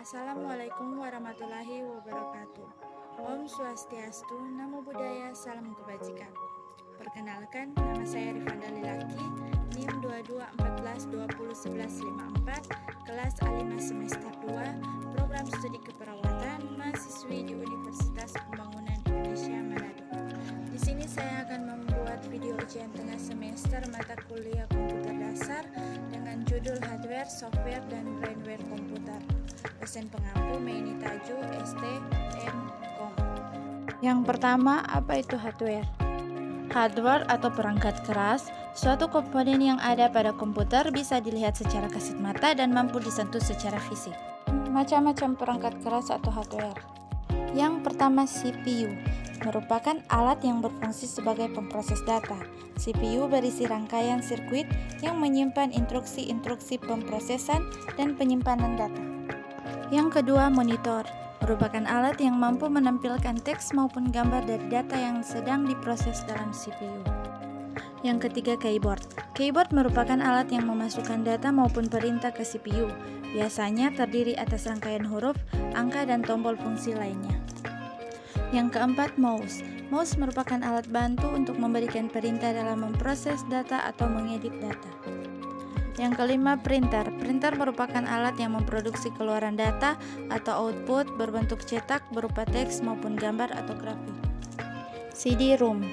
Assalamualaikum warahmatullahi wabarakatuh. Om Swastiastu, Namo Buddhaya, Salam Kebajikan. Perkenalkan, nama saya Rifanda Lilaki, NIM 2214201154, kelas A5 semester 2, program studi keperawatan, mahasiswi di Universitas Pembangunan Indonesia Manado. Di sini saya akan membuat video ujian tengah semester mata kuliah komputer dasar dengan judul hardware, software, dan brainware komputer. Dosen pengampu Meini Taju, ST, M.Com. Yang pertama, apa itu hardware? Hardware atau perangkat keras, suatu komponen yang ada pada komputer bisa dilihat secara kasat mata dan mampu disentuh secara fisik. Macam-macam perangkat keras atau hardware. Yang pertama, CPU merupakan alat yang berfungsi sebagai pemproses data. CPU berisi rangkaian sirkuit yang menyimpan instruksi-instruksi pemrosesan dan penyimpanan data. Yang kedua, monitor merupakan alat yang mampu menampilkan teks maupun gambar dari data yang sedang diproses dalam CPU. Yang ketiga, keyboard. Keyboard merupakan alat yang memasukkan data maupun perintah ke CPU. Biasanya terdiri atas rangkaian huruf, angka, dan tombol fungsi lainnya. Yang keempat, mouse. Mouse merupakan alat bantu untuk memberikan perintah dalam memproses data atau mengedit data. Yang kelima, printer. Printer merupakan alat yang memproduksi keluaran data atau output berbentuk cetak berupa teks maupun gambar atau grafik. CD-ROM,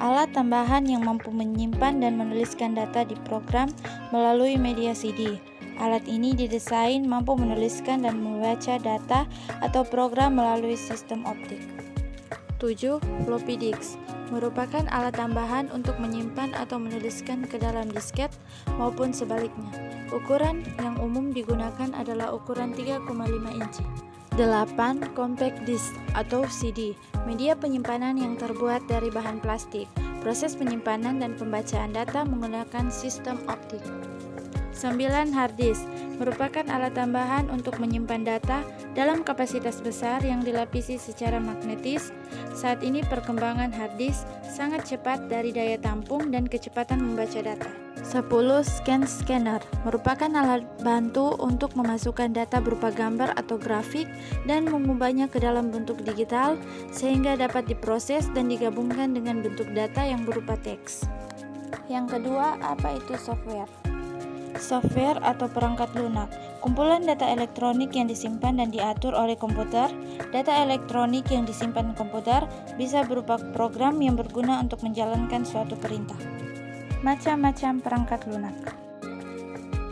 alat tambahan yang mampu menyimpan dan menuliskan data di program melalui media CD. Alat ini didesain mampu menuliskan dan membaca data atau program melalui sistem optik. 7. Floppy disk merupakan alat tambahan untuk menyimpan atau menuliskan ke dalam disket maupun sebaliknya. Ukuran yang umum digunakan adalah ukuran 3,5 inci. 8. Compact disk atau CD, media penyimpanan yang terbuat dari bahan plastik. Proses penyimpanan dan pembacaan data menggunakan sistem optik. 9. Hard disk merupakan alat tambahan untuk menyimpan data dalam kapasitas besar yang dilapisi secara magnetis. Saat ini perkembangan hard disk sangat cepat dari daya tampung dan kecepatan membaca data. 10. Scanner merupakan alat bantu untuk memasukkan data berupa gambar atau grafik dan mengubahnya ke dalam bentuk digital sehingga dapat diproses dan digabungkan dengan bentuk data yang berupa teks. Yang kedua, apa itu software? Software atau perangkat lunak, kumpulan data elektronik yang disimpan dan diatur oleh komputer. Data elektronik yang disimpan komputer bisa berupa program yang berguna untuk menjalankan suatu perintah. Macam-macam perangkat lunak.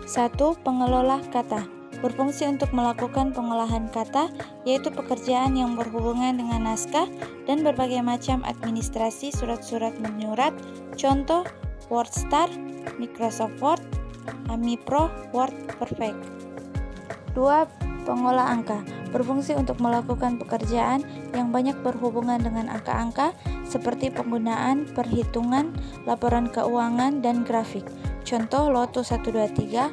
1. Pengelola kata, berfungsi untuk melakukan pengolahan kata, yaitu pekerjaan yang berhubungan dengan naskah dan berbagai macam administrasi surat-surat menyurat. Contoh, WordStar, Microsoft Word, AmiPro, Word Perfect. 2. Pengolah angka, berfungsi untuk melakukan pekerjaan yang banyak berhubungan dengan angka-angka seperti penggunaan, perhitungan, laporan keuangan, dan grafik. Contoh, Lotus 123,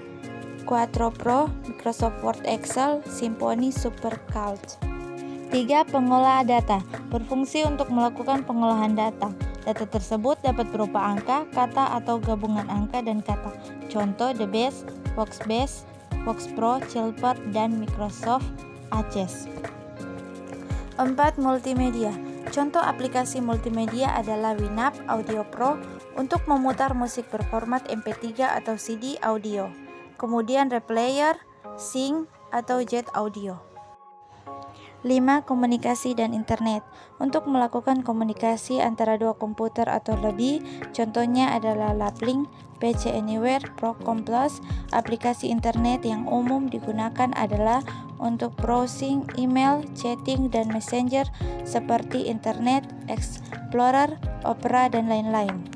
Quattro Pro, Microsoft Word Excel, Symfony Supercalc. 3. Pengolah data, berfungsi untuk melakukan pengolahan data. Data tersebut dapat berupa angka, kata, atau gabungan angka dan kata. Contoh, The Best, Workspace, Pro, Chilper, dan Microsoft Access. 4. Multimedia. Contoh aplikasi multimedia adalah Winamp Audio Pro untuk memutar musik berformat MP3 atau CD audio. Kemudian Replayer, Sync, atau Jet Audio. 5. Komunikasi dan internet. Untuk melakukan komunikasi antara dua komputer atau lebih, contohnya adalah Laplink, PC Anywhere, Procom Plus. Aplikasi internet yang umum digunakan adalah untuk browsing, email, chatting, dan messenger seperti Internet Explorer, Opera, dan lain-lain.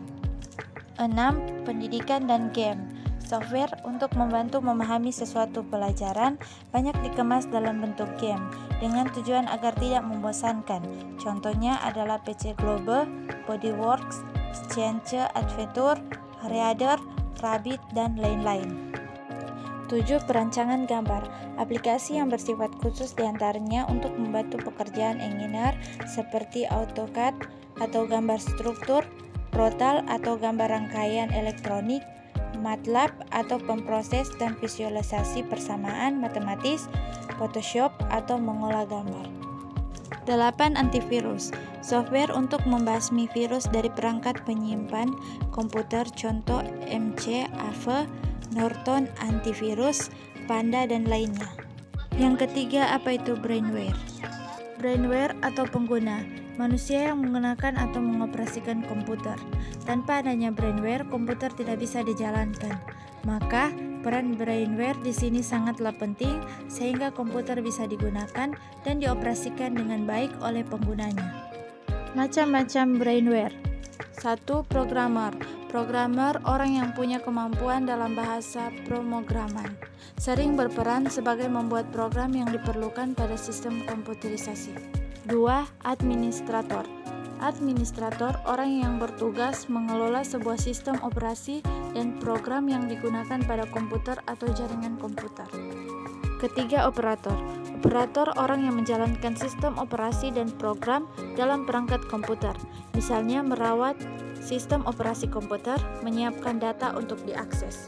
6. Pendidikan dan game. Software untuk membantu memahami sesuatu pelajaran banyak dikemas dalam bentuk game dengan tujuan agar tidak membosankan. Contohnya adalah PC Globe, Bodyworks, Science Adventure, Reader, Rabbit, dan lain-lain. 7. Perancangan gambar. Aplikasi yang bersifat khusus diantaranya untuk membantu pekerjaan engineer seperti AutoCAD atau gambar struktur, Protal atau gambar rangkaian elektronik, MATLAB atau pemproses dan visualisasi persamaan matematis, Photoshop, atau mengolah gambar. 8. Antivirus. Software untuk membasmi virus dari perangkat penyimpan komputer, contoh MC, AVE, Norton Antivirus, Panda, dan lainnya. Yang ketiga, apa itu brainware? Brainware atau pengguna, manusia yang menggunakan atau mengoperasikan komputer. Tanpa adanya brainware, komputer tidak bisa dijalankan. Maka, peran brainware di sini sangatlah penting sehingga komputer bisa digunakan dan dioperasikan dengan baik oleh penggunanya. Macam-macam brainware. 1. Programmer. Programmer orang yang punya kemampuan dalam bahasa pemrograman, sering berperan sebagai membuat program yang diperlukan pada sistem komputerisasi. 2. Administrator. Administrator orang yang bertugas mengelola sebuah sistem operasi dan program yang digunakan pada komputer atau jaringan komputer. Ketiga, operator. Operator orang yang menjalankan sistem operasi dan program dalam perangkat komputer, misalnya merawat sistem operasi komputer, menyiapkan data untuk diakses.